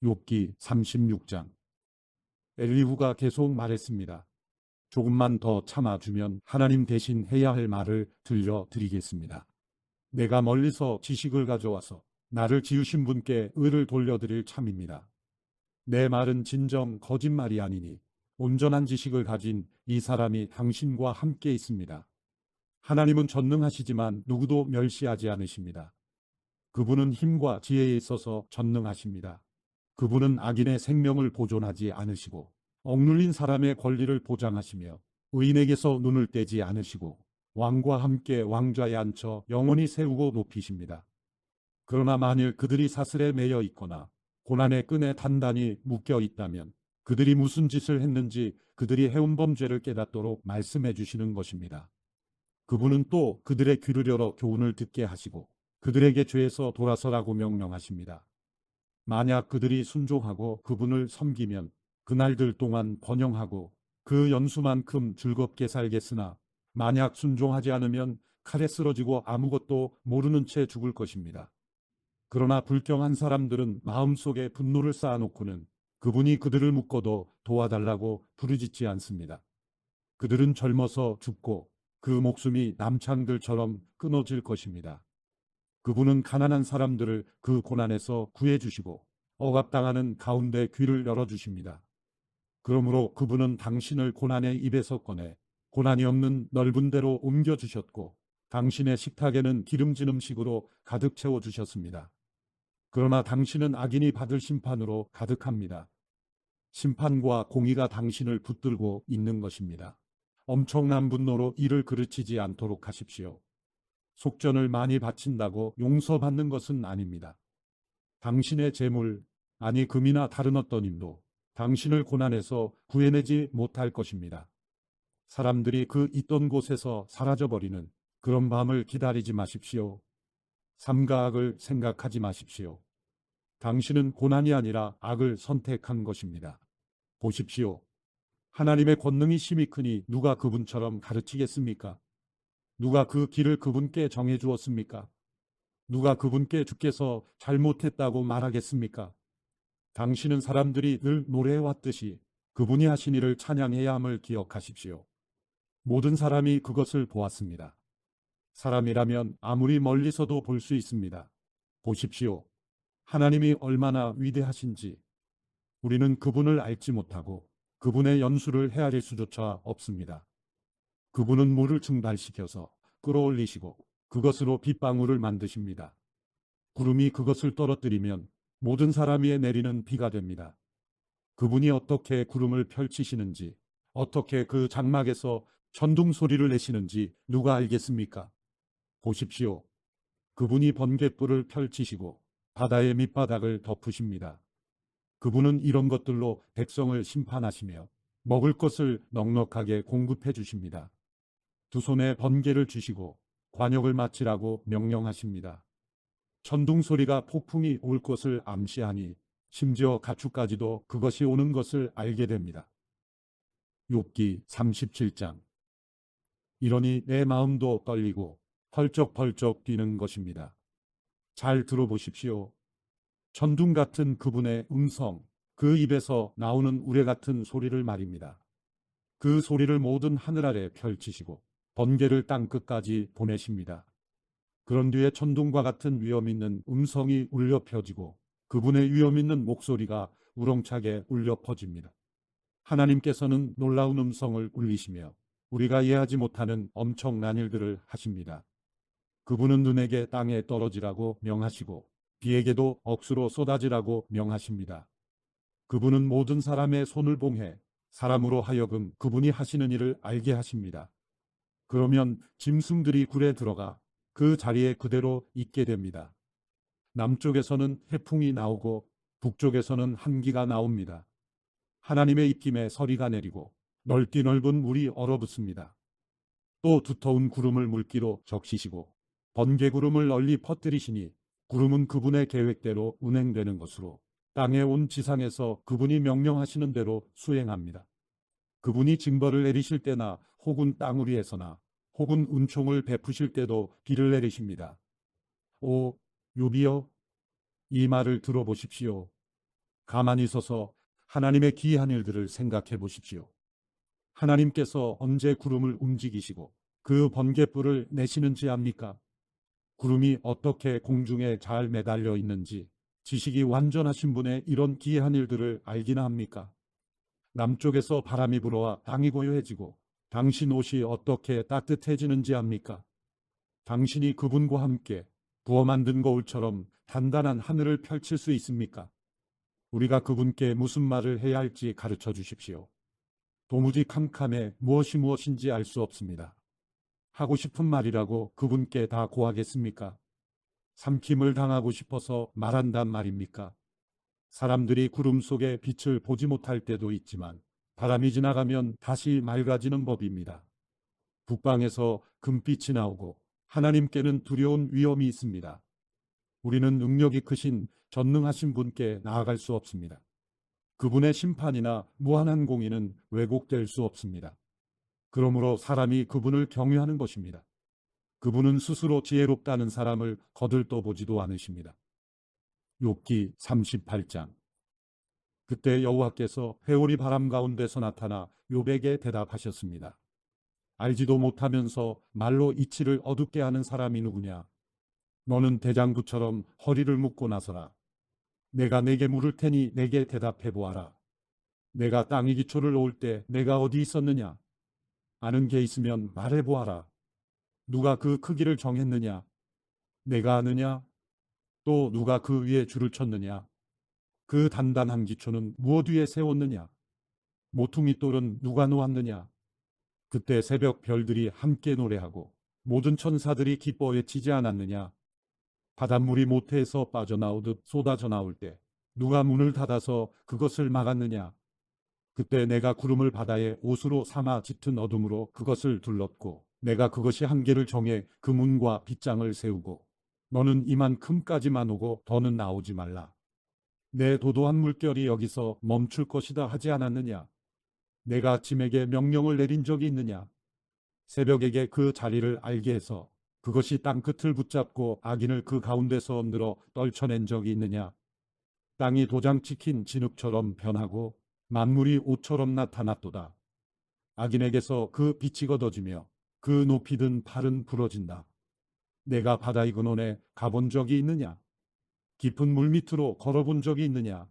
욥기 36장. 엘리후가 계속 말했습니다. 조금만 더 참아주면 하나님 대신 해야 할 말을 들려드리겠습니다. 내가 멀리서 지식을 가져와서 나를 지으신 분께 의를 돌려드릴 참입니다. 내 말은 진정 거짓말이 아니니 온전한 지식을 가진 이 사람이 당신과 함께 있습니다. 하나님은 전능하시지만 누구도 멸시하지 않으십니다. 그분은 힘과 지혜에 있어서 전능하십니다. 그분은 악인의 생명을 보존하지 않으시고 억눌린 사람의 권리를 보장하시며 의인에게서 눈을 떼지 않으시고 왕과 함께 왕좌에 앉혀 영원히 세우고 높이십니다. 그러나 만일 그들이 사슬에 매여 있거나 고난의 끈에 단단히 묶여 있다면 그들이 무슨 짓을 했는지 그들이 해온 범죄를 깨닫도록 말씀해 주시는 것입니다. 그분은 또 그들의 귀를 열어 교훈을 듣게 하시고 그들에게 죄에서 돌아서라고 명령하십니다. 만약 그들이 순종하고 그분을 섬기면 그날들 동안 번영하고 그 연수만큼 즐겁게 살겠으나 만약 순종하지 않으면 칼에 쓰러지고 아무것도 모르는 채 죽을 것입니다. 그러나 불경한 사람들은 마음속에 분노를 쌓아놓고는 그분이 그들을 묶어도 도와달라고 부르짖지 않습니다. 그들은 젊어서 죽고 그 목숨이 남창들처럼 끊어질 것입니다. 그분은 가난한 사람들을 그 고난에서 구해주시고 억압당하는 가운데 귀를 열어주십니다. 그러므로 그분은 당신을 고난의 입에서 꺼내 고난이 없는 넓은 데로 옮겨주셨고 당신의 식탁에는 기름진 음식으로 가득 채워주셨습니다. 그러나 당신은 악인이 받을 심판으로 가득합니다. 심판과 공의가 당신을 붙들고 있는 것입니다. 엄청난 분노로 이를 그르치지 않도록 하십시오. 속전을 많이 바친다고 용서받는 것은 아닙니다. 당신의 재물, 아니 금이나 다른 어떤 힘도 당신을 고난에서 구해내지 못할 것입니다. 사람들이 그 있던 곳에서 사라져버리는 그런 밤을 기다리지 마십시오. 삼가 악을 생각하지 마십시오. 당신은 고난이 아니라 악을 선택한 것입니다. 보십시오. 하나님의 권능이 심히 크니 누가 그분처럼 가르치겠습니까? 누가 그 길을 그분께 정해 주었습니까? 누가 그분께 주께서 잘못했다고 말하겠습니까? 당신은 사람들이 늘 노래해왔듯이 그분이 하신 일을 찬양해야 함을 기억하십시오. 모든 사람이 그것을 보았습니다. 사람이라면 아무리 멀리서도 볼 수 있습니다. 보십시오. 하나님이 얼마나 위대하신지. 우리는 그분을 알지 못하고 그분의 연수를 헤아릴 수조차 없습니다. 그분은 물을 증발시켜서 끌어올리시고 그것으로 빗방울을 만드십니다. 구름이 그것을 떨어뜨리면 모든 사람 위에 내리는 비가 됩니다. 그분이 어떻게 구름을 펼치시는지, 어떻게 그 장막에서 천둥 소리를 내시는지 누가 알겠습니까? 보십시오. 그분이 번갯불을 펼치시고 바다의 밑바닥을 덮으십니다. 그분은 이런 것들로 백성을 심판하시며 먹을 것을 넉넉하게 공급해 주십니다. 두 손에 번개를 주시고 관역을 마치라고 명령하십니다. 천둥 소리가 폭풍이 올 것을 암시하니 심지어 가축까지도 그것이 오는 것을 알게 됩니다. 욥기 37장. 이러니 내 마음도 떨리고 펄쩍펄쩍 뛰는 것입니다. 잘 들어보십시오. 천둥 같은 그분의 음성, 그 입에서 나오는 우레 같은 소리를 말입니다. 그 소리를 모든 하늘 아래 펼치시고 번개를 땅끝까지 보내십니다. 그런 뒤에 천둥과 같은 위험 있는 음성이 울려 펴지고 그분의 위험 있는 목소리가 우렁차게 울려 퍼집니다. 하나님께서는 놀라운 음성을 울리시며 우리가 이해하지 못하는 엄청난 일들을 하십니다. 그분은 눈에게 땅에 떨어지라고 명하시고 비에게도 억수로 쏟아지라고 명하십니다. 그분은 모든 사람의 손을 봉해 사람으로 하여금 그분이 하시는 일을 알게 하십니다. 그러면 짐승들이 굴에 들어가 그 자리에 그대로 있게 됩니다. 남쪽에서는 해풍이 나오고 북쪽에서는 한기가 나옵니다. 하나님의 입김에 서리가 내리고 넓디 넓은 물이 얼어붙습니다. 또 두터운 구름을 물기로 적시시고 번개구름을 널리 퍼뜨리시니 구름은 그분의 계획대로 운행되는 것으로 땅에 온 지상에서 그분이 명령하시는 대로 수행합니다. 그분이 징벌을 내리실 때나 혹은 땅 위에서나 혹은 은총을 베푸실 때도 비를 내리십니다. 오, 요비여, 이 말을 들어보십시오. 가만히 서서 하나님의 기이한 일들을 생각해 보십시오. 하나님께서 언제 구름을 움직이시고 그 번갯불을 내시는지 압니까? 구름이 어떻게 공중에 잘 매달려 있는지 지식이 완전하신 분의 이런 기이한 일들을 알기나 합니까? 남쪽에서 바람이 불어와 땅이 고요해지고 당신 옷이 어떻게 따뜻해지는지 압니까? 당신이 그분과 함께 부어 만든 거울처럼 단단한 하늘을 펼칠 수 있습니까? 우리가 그분께 무슨 말을 해야 할지 가르쳐 주십시오. 도무지 캄캄해 무엇이 무엇인지 알 수 없습니다. 하고 싶은 말이라고 그분께 다 고하겠습니까? 삼킴을 당하고 싶어서 말한단 말입니까? 사람들이 구름 속에 빛을 보지 못할 때도 있지만 바람이 지나가면 다시 맑아지는 법입니다. 북방에서 금빛이 나오고 하나님께는 두려운 위험이 있습니다. 우리는 능력이 크신 전능하신 분께 나아갈 수 없습니다. 그분의 심판이나 무한한 공의는 왜곡될 수 없습니다. 그러므로 사람이 그분을 경외하는 것입니다. 그분은 스스로 지혜롭다는 사람을 거들떠보지도 않으십니다. 욥기 38장. 그때 여호와께서 회오리 바람 가운데서 나타나 욥에게 대답하셨습니다. 알지도 못하면서 말로 이치를 어둡게 하는 사람이 누구냐? 너는 대장부처럼 허리를 묶고 나서라. 내가 내게 물을 테니 내게 대답해 보아라. 내가 땅의 기초를 놓을 때 내가 어디 있었느냐? 아는 게 있으면 말해 보아라. 누가 그 크기를 정했느냐? 내가 아느냐? 또 누가 그 위에 줄을 쳤느냐? 그 단단한 기초는 무엇 위에 세웠느냐? 모퉁이 돌은 누가 놓았느냐? 그때 새벽 별들이 함께 노래하고 모든 천사들이 기뻐 외치지 않았느냐? 바닷물이 모태에서 빠져나오듯 쏟아져 나올 때 누가 문을 닫아서 그것을 막았느냐? 그때 내가 구름을 바다의 옷으로 삼아 짙은 어둠으로 그것을 둘렀고 내가 그것이 한계를 정해 그 문과 빗장을 세우고 너는 이만큼까지만 오고 더는 나오지 말라. 내 도도한 물결이 여기서 멈출 것이다 하지 않았느냐? 내가 아침에게 명령을 내린 적이 있느냐? 새벽에게 그 자리를 알게 해서 그것이 땅끝을 붙잡고 악인을 그 가운데서 엎늘어 떨쳐낸 적이 있느냐? 땅이 도장 찍힌 진흙처럼 변하고 만물이 옷처럼 나타났도다. 악인에게서 그 빛이 걷어지며 그 높이 든 팔은 부러진다. 내가 바다의 근원에 가본 적이 있느냐? 깊은 물 밑으로 걸어본 적이 있느냐?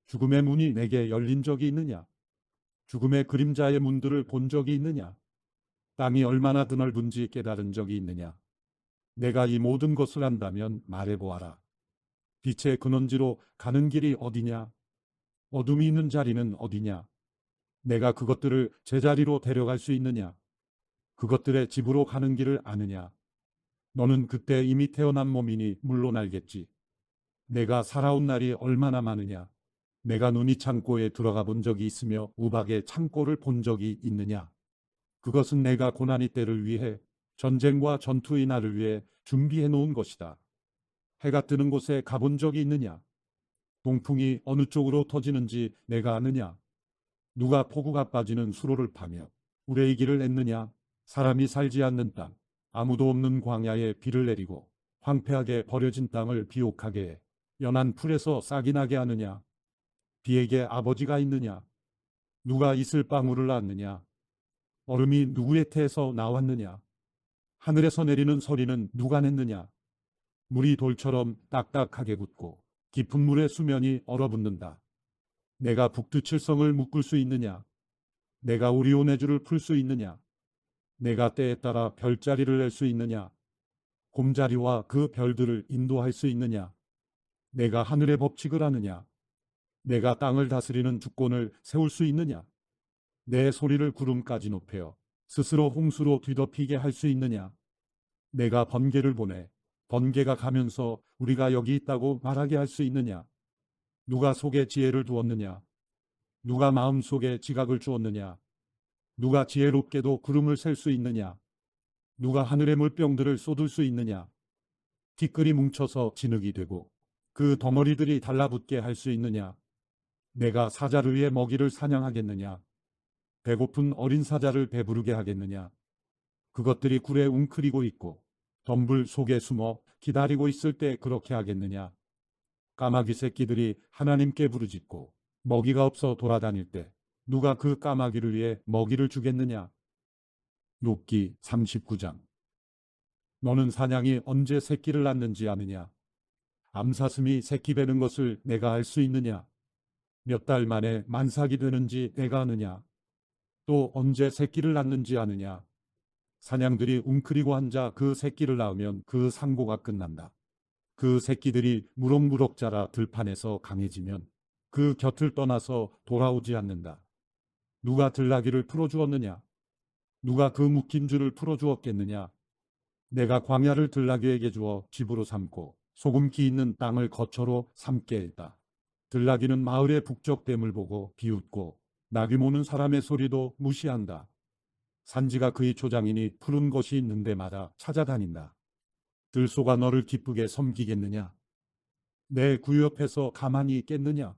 죽음의 문이 내게 열린 적이 있느냐? 죽음의 그림자의 문들을 본 적이 있느냐? 땅이 얼마나 드넓은지 깨달은 적이 있느냐? 내가 이 모든 것을 안다면 말해보아라. 빛의 근원지로 가는 길이 어디냐? 어둠이 있는 자리는 어디냐? 내가 그것들을 제자리로 데려갈 수 있느냐? 그것들의 집으로 가는 길을 아느냐? 너는 그때 이미 태어난 몸이니 물론 알겠지. 내가 살아온 날이 얼마나 많으냐? 내가 눈이 창고에 들어가 본 적이 있으며 우박의 창고를 본 적이 있느냐? 그것은 내가 고난의 때를 위해 전쟁과 전투의 날을 위해 준비해 놓은 것이다. 해가 뜨는 곳에 가본 적이 있느냐? 동풍이 어느 쪽으로 터지는지 내가 아느냐? 누가 폭우가 빠지는 수로를 파며 우레의 길을 냈느냐? 사람이 살지 않는 땅, 아무도 없는 광야에 비를 내리고 황폐하게 버려진 땅을 비옥하게 해 연한 풀에서 싹이 나게 하느냐? 비에게 아버지가 있느냐? 누가 이슬 방울을 낳느냐? 얼음이 누구의 태에서 나왔느냐? 하늘에서 내리는 소리는 누가 냈느냐? 물이 돌처럼 딱딱하게 굳고 깊은 물의 수면이 얼어붙는다. 내가 북두칠성을 묶을 수 있느냐? 내가 오리온의 줄을 풀 수 있느냐? 내가 때에 따라 별자리를 낼 수 있느냐? 곰자리와 그 별들을 인도할 수 있느냐? 내가 하늘의 법칙을 아느냐? 내가 땅을 다스리는 주권을 세울 수 있느냐? 내 소리를 구름까지 높여 스스로 홍수로 뒤덮이게 할 수 있느냐? 내가 번개를 보내 번개가 가면서 우리가 여기 있다고 말하게 할 수 있느냐? 누가 속에 지혜를 두었느냐? 누가 마음속에 지각을 주었느냐? 누가 지혜롭게도 구름을 셀 수 있느냐? 누가 하늘의 물병들을 쏟을 수 있느냐? 티끌이 뭉쳐서 진흙이 되고 그 덩어리들이 달라붙게 할 수 있느냐? 내가 사자를 위해 먹이를 사냥하겠느냐? 배고픈 어린 사자를 배부르게 하겠느냐? 그것들이 굴에 웅크리고 있고 덤불 속에 숨어 기다리고 있을 때 그렇게 하겠느냐? 까마귀 새끼들이 하나님께 부르짖고 먹이가 없어 돌아다닐 때 누가 그 까마귀를 위해 먹이를 주겠느냐? 욥기 39장. 너는 사냥이 언제 새끼를 낳는지 아느냐? 암사슴이 새끼 베는 것을 내가 알 수 있느냐? 몇 달 만에 만삭이 되는지 내가 아느냐? 또 언제 새끼를 낳는지 아느냐? 사냥들이 웅크리고 앉아 그 새끼를 낳으면 그 상고가 끝난다. 그 새끼들이 무럭무럭 자라 들판에서 강해지면 그 곁을 떠나서 돌아오지 않는다. 누가 들나귀를 풀어주었느냐? 누가 그 묶인 줄을 풀어주었겠느냐? 내가 광야를 들나귀에게 주어 집으로 삼고 소금기 있는 땅을 거처로 삼게 했다. 들나귀는 마을의 북적댐을 보고 비웃고 나귀 모는 사람의 소리도 무시한다. 산지가 그의 초장이니 푸른 것이 있는 데마다 찾아다닌다. 들소가 너를 기쁘게 섬기겠느냐? 내 구옆에서 가만히 있겠느냐?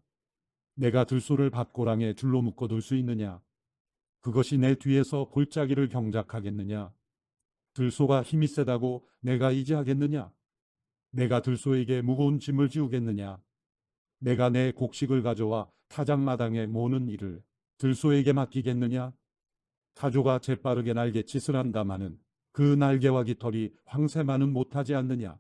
내가 들소를 밭고랑에 줄로 묶어둘 수 있느냐? 그것이 내 뒤에서 골짜기를 경작하겠느냐? 들소가 힘이 세다고 내가 이지하겠느냐? 내가 들소에게 무거운 짐을 지우겠느냐? 내가 내 곡식을 가져와 타작마당에 모는 일을 들소에게 맡기겠느냐? 타조가 재빠르게 날갯짓을 한다마는 그 날개와 깃털이 황새만은 못하지 않느냐?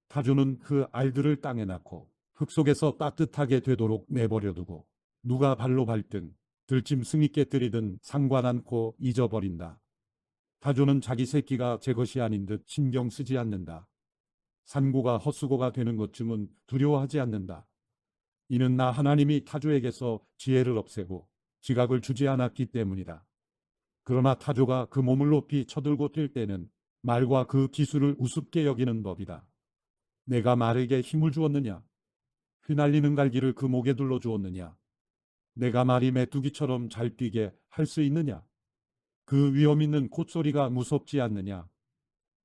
타조는 그 알들을 땅에 낳고 흙 속에서 따뜻하게 되도록 내버려두고 누가 발로 밟든 들짐승이 깨뜨리든 상관 않고 잊어버린다. 타조는 자기 새끼가 제 것이 아닌 듯 신경 쓰지 않는다. 산고가 헛수고가 되는 것쯤은 두려워하지 않는다. 이는 나 하나님이 타조에게서 지혜를 없애고 지각을 주지 않았기 때문이다. 그러나 타조가 그 몸을 높이 쳐들고 뛸 때는 말과 그 기술을 우습게 여기는 법이다. 내가 말에게 힘을 주었느냐? 휘날리는 갈기를 그 목에 둘러 주었느냐? 내가 말이 메뚜기처럼 잘 뛰게 할 수 있느냐? 그 위험 있는 콧소리가 무섭지 않느냐?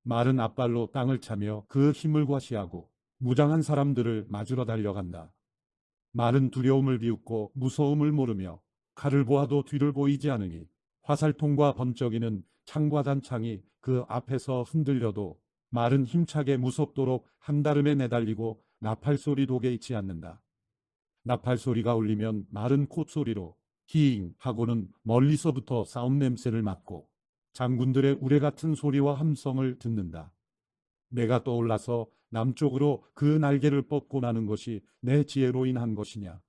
말은 앞발로 땅을 차며 그 힘을 과시하고 무장한 사람들을 맞으러 달려간다. 말은 두려움을 비웃고 무서움을 모르며 칼을 보아도 뒤를 보이지 않으니 화살통과 번쩍이는 창과 단창이 그 앞에서 흔들려도 말은 힘차게 무섭도록 한다름에 내달리고 나팔소리 독에 있지 않는다. 나팔소리가 울리면 말은 콧소리로 히잉 하고는 멀리서부터 싸움 냄새를 맡고 장군들의 우레 같은 소리와 함성을 듣는다. 내가 떠올라서 남쪽으로 그 날개를 뻗고 나는 것이 내 지혜로 인한 것이냐?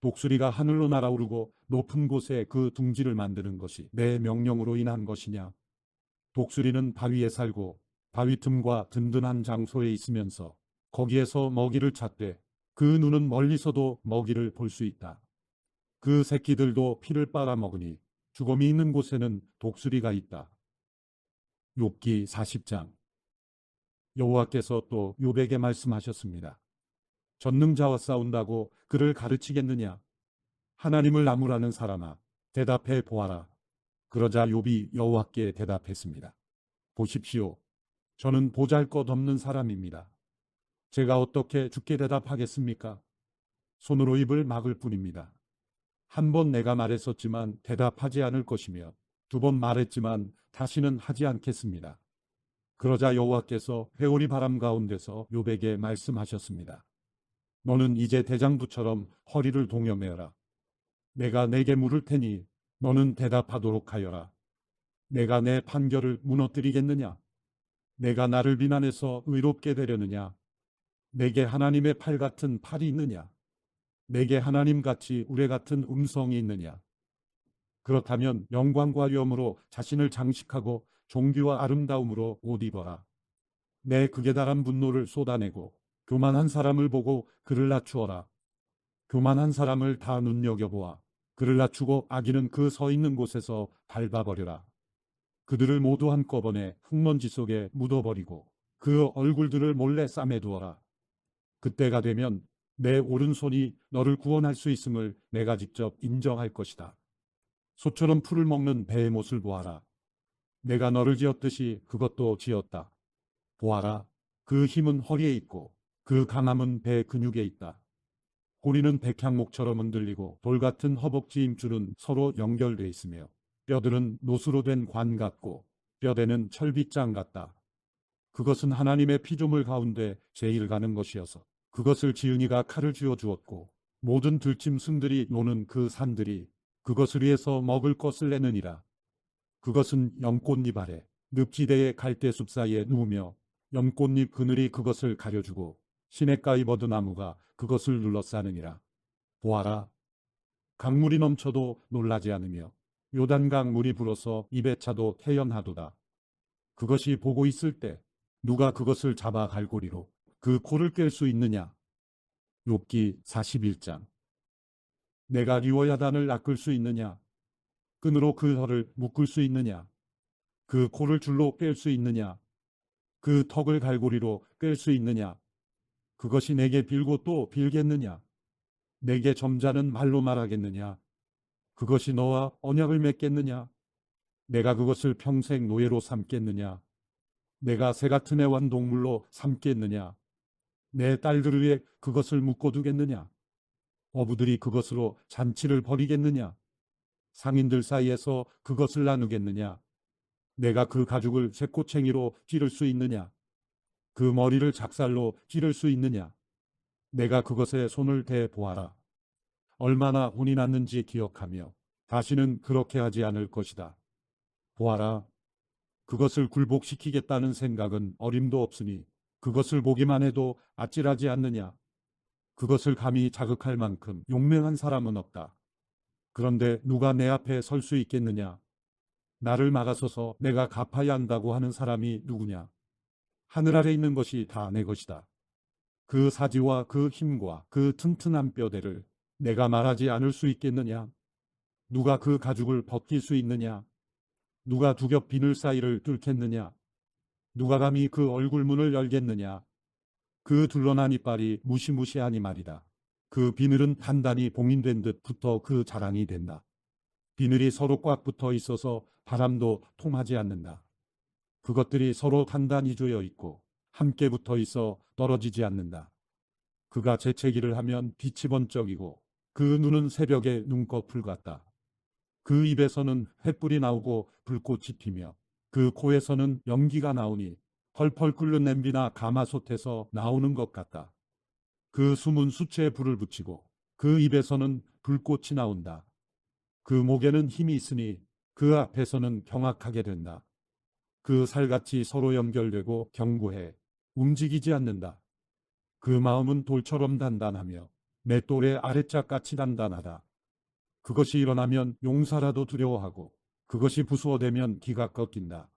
독수리가 하늘로 날아오르고 높은 곳에 그 둥지를 만드는 것이 내 명령으로 인한 것이냐? 독수리는 바위에 살고 바위 틈과 든든한 장소에 있으면서 거기에서 먹이를 찾되 그 눈은 멀리서도 먹이를 볼 수 있다. 그 새끼들도 피를 빨아먹으니 죽음이 있는 곳에는 독수리가 있다. 욥기 40장. 여호와께서 또 욥에게 말씀하셨습니다. 전능자와 싸운다고 그를 가르치겠느냐? 하나님을 나무라는 사람아, 대답해 보아라. 그러자 욥이 여호와께 대답했습니다. 보십시오. 저는 보잘것없는 사람입니다. 제가 어떻게 죽게 대답하겠습니까? 손으로 입을 막을 뿐입니다. 한 번 내가 말했었지만 대답하지 않을 것이며 2번 말했지만 다시는 하지 않겠습니다. 그러자 여호와께서 회오리 바람 가운데서 욥에게 말씀하셨습니다. 너는 이제 대장부처럼 허리를 동여매어라. 내가 내게 물을 테니 너는 대답하도록 하여라. 내가 내 판결을 무너뜨리겠느냐? 내가 나를 비난해서 의롭게 되려느냐? 내게 하나님의 팔 같은 팔이 있느냐? 내게 하나님같이 우레 같은 음성이 있느냐? 그렇다면 영광과 위엄으로 자신을 장식하고 존귀와 아름다움으로 옷 입어라. 내 극에 달한 분노를 쏟아내고 교만한 사람을 보고 그를 낮추어라. 교만한 사람을 다 눈여겨보아 그를 낮추고 악인은 그 서 있는 곳에서 밟아버려라. 그들을 모두 한꺼번에 흙먼지 속에 묻어버리고 그 얼굴들을 몰래 싸매두어라. 그때가 되면 내 오른손이 너를 구원할 수 있음을 내가 직접 인정할 것이다. 소처럼 풀을 먹는 배의 못을 보아라. 내가 너를 지었듯이 그것도 지었다. 보아라. 그 힘은 허리에 있고 그 강함은 배 근육에 있다. 고리는 백향목처럼 흔들리고 돌같은 허벅지 힘줄은 서로 연결돼 있으며 뼈들은 노수로 된 관 같고 뼈대는 철빗장 같다. 그것은 하나님의 피조물 가운데 제일 가는 것이어서 그것을 지은이가 칼을 쥐어 주었고 모든 들짐승들이 노는 그 산들이 그것을 위해서 먹을 것을 내느니라. 그것은 연꽃잎 아래 늪지대의 갈대숲 사이에 누우며 연꽃잎 그늘이 그것을 가려주고 시냇가의 버드나무가 그것을 둘러싸느니라. 보아라, 강물이 넘쳐도 놀라지 않으며 요단강 물이 불어서 입에 차도 태연하도다. 그것이 보고 있을 때 누가 그것을 잡아 갈고리로 그 코를 꿰 수 있느냐? 욥기 41장. 내가 리워야단을 낚을 수 있느냐? 끈으로 그 혀를 묶을 수 있느냐? 그 코를 줄로 꿰 수 있느냐? 그 턱을 갈고리로 꿰 수 있느냐? 그것이 내게 빌고 또 빌겠느냐? 내게 점잖은 말로 말하겠느냐? 그것이 너와 언약을 맺겠느냐? 내가 그것을 평생 노예로 삼겠느냐? 내가 새 같은 애완동물로 삼겠느냐? 내 딸들을 위해 그것을 묶어두겠느냐? 어부들이 그것으로 잔치를 벌이겠느냐? 상인들 사이에서 그것을 나누겠느냐? 내가 그 가죽을 쇠꼬챙이로 찌를 수 있느냐? 그 머리를 작살로 찌를 수 있느냐? 내가 그것에 손을 대 보아라. 얼마나 혼이 났는지 기억하며 다시는 그렇게 하지 않을 것이다. 보아라. 그것을 굴복시키겠다는 생각은 어림도 없으니 그것을 보기만 해도 아찔하지 않느냐? 그것을 감히 자극할 만큼 용맹한 사람은 없다. 그런데 누가 내 앞에 설 수 있겠느냐? 나를 막아서서 내가 갚아야 한다고 하는 사람이 누구냐? 하늘 아래 있는 것이 다 내 것이다. 그 사지와 그 힘과 그 튼튼한 뼈대를 내가 말하지 않을 수 있겠느냐? 누가 그 가죽을 벗길 수 있느냐? 누가 두 겹 비늘 사이를 뚫겠느냐? 누가 감히 그 얼굴문을 열겠느냐? 그 둘러난 이빨이 무시무시하니 말이다. 그 비늘은 단단히 봉인된 듯 붙어 그 자랑이 된다. 비늘이 서로 꽉 붙어 있어서 바람도 통하지 않는다. 그것들이 서로 단단히 조여 있고 함께 붙어 있어 떨어지지 않는다. 그가 재채기를 하면 빛이 번쩍이고 그 눈은 새벽의 눈꺼풀 같다. 그 입에서는 횃불이 나오고 불꽃이 피며 그 코에서는 연기가 나오니 펄펄 끓는 냄비나 가마솥에서 나오는 것 같다. 그 숨은 수체에 불을 붙이고 그 입에서는 불꽃이 나온다. 그 목에는 힘이 있으니 그 앞에서는 경악하게 된다. 그 살같이 서로 연결되고 견고해 움직이지 않는다. 그 마음은 돌처럼 단단하며 맷돌의 아랫짝같이 단단하다. 그것이 일어나면 용사라도 두려워하고 그것이 부수어대면 기가 꺾인다.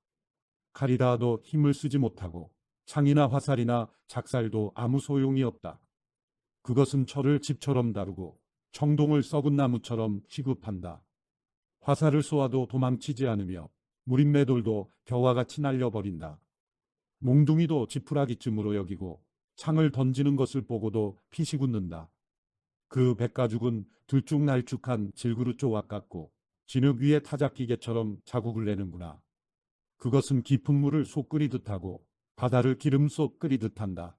칼이 닿아도 힘을 쓰지 못하고 창이나 화살이나 작살도 아무 소용이 없다. 그것은 철을 집처럼 다루고 청동을 썩은 나무처럼 취급한다. 화살을 쏘아도 도망치지 않으며 무림매돌도 겨와 같이 날려버린다. 몽둥이도 지푸라기쯤으로 여기고 창을 던지는 것을 보고도 피식 웃는다. 그 백가죽은 들쭉날쭉한 질그릇 조각 같고 진흙 위에 타작기계처럼 자국을 내는구나. 그것은 깊은 물을 속 끓이듯 하고 바다를 기름 속 끓이듯 한다.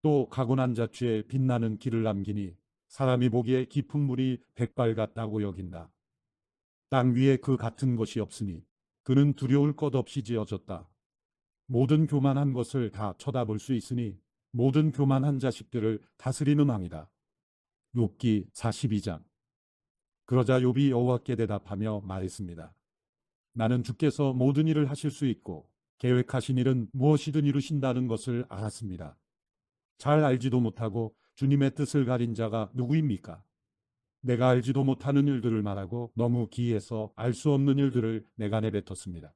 또 가고난 자취에 빛나는 길을 남기니 사람이 보기에 깊은 물이 백발 같다고 여긴다. 땅 위에 그 같은 것이 없으니 그는 두려울 것 없이 지어졌다. 모든 교만한 것을 다 쳐다볼 수 있으니 모든 교만한 자식들을 다스리는 왕이다. 욥기 42장. 그러자 욥이 여호와께 대답하며 말했습니다. 나는 주께서 모든 일을 하실 수 있고 계획하신 일은 무엇이든 이루신다는 것을 알았습니다. 잘 알지도 못하고 주님의 뜻을 가린 자가 누구입니까? 내가 알지도 못하는 일들을 말하고 너무 기이해서 알 수 없는 일들을 내가 내뱉었습니다.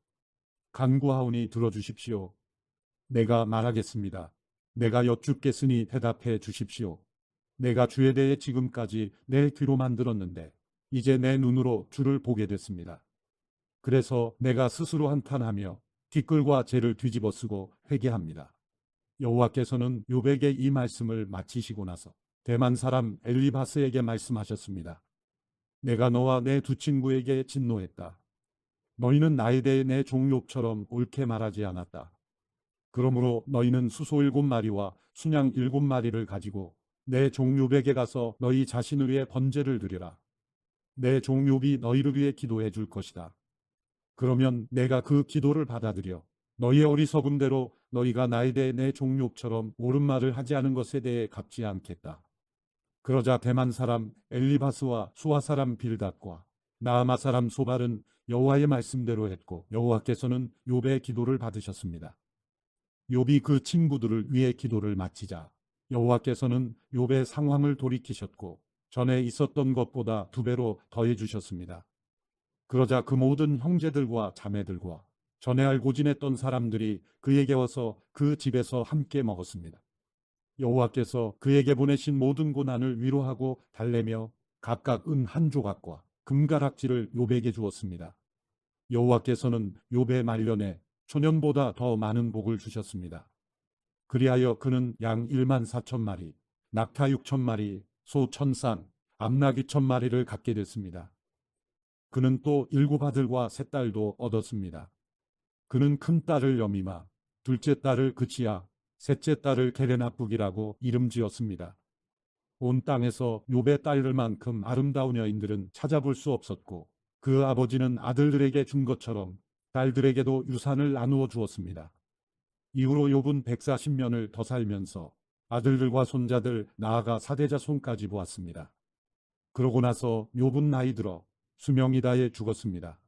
간구하오니 들어주십시오. 내가 말하겠습니다. 내가 여쭙겠으니 대답해 주십시오. 내가 주에 대해 지금까지 내 귀로만 들었는데 이제 내 눈으로 주를 보게 됐습니다. 그래서 내가 스스로 한탄하며 뒷글과 죄를 뒤집어쓰고 회개합니다. 여호와께서는 욥에게 이 말씀을 마치시고 나서 대만 사람 엘리바스에게 말씀하셨습니다. 내가 너와 내 두 친구에게 진노했다. 너희는 나에 대해 내 종 욥처럼 옳게 말하지 않았다. 그러므로 너희는 수소 7마리와 순양 7마리를 가지고 내 종 욥에게 가서 너희 자신을 위해 번제를 드리라. 내 종 욥이 너희를 위해 기도해 줄 것이다. 그러면 내가 그 기도를 받아들여 너희의 어리석은 대로 너희가 나에 대해 내 종 욥처럼 옳은 말을 하지 않은 것에 대해 갚지 않겠다. 그러자 대만 사람 엘리바스와 수아 사람 빌닷과 나아마 사람 소발은 여호와의 말씀대로 했고 여호와께서는 욥의 기도를 받으셨습니다. 욥이 그 친구들을 위해 기도를 마치자 여호와께서는 욥의 상황을 돌이키셨고 전에 있었던 것보다 2배로 더해 주셨습니다. 그러자 그 모든 형제들과 자매들과 전에 알고 지냈던 사람들이 그에게 와서 그 집에서 함께 먹었습니다. 여호와께서 그에게 보내신 모든 고난을 위로하고 달래며 각각 은 1조각과 금가락지를 욥에게 주었습니다. 여호와께서는 욥의 말년에 초년보다 더 많은 복을 주셨습니다. 그리하여 그는 양 14,000마리, 낙타 6,000마리, 소 1,000쌍, 암낙 2,000마리를 갖게 됐습니다. 그는 또 7 아들과 3딸도 얻었습니다. 그는 큰 딸을 여미마, 둘째 딸을 그치야, 셋째 딸을 게레나북이라고 이름 지었습니다. 온 땅에서 욥의 딸들만큼 아름다운 여인들은 찾아볼 수 없었고 그 아버지는 아들들에게 준 것처럼 딸들에게도 유산을 나누어 주었습니다. 이후로 욥은 140년을 더 살면서 아들들과 손자들 나아가 4대 자손까지 보았습니다. 그러고 나서 욥은 나이 들어 수명이 다해 죽었습니다.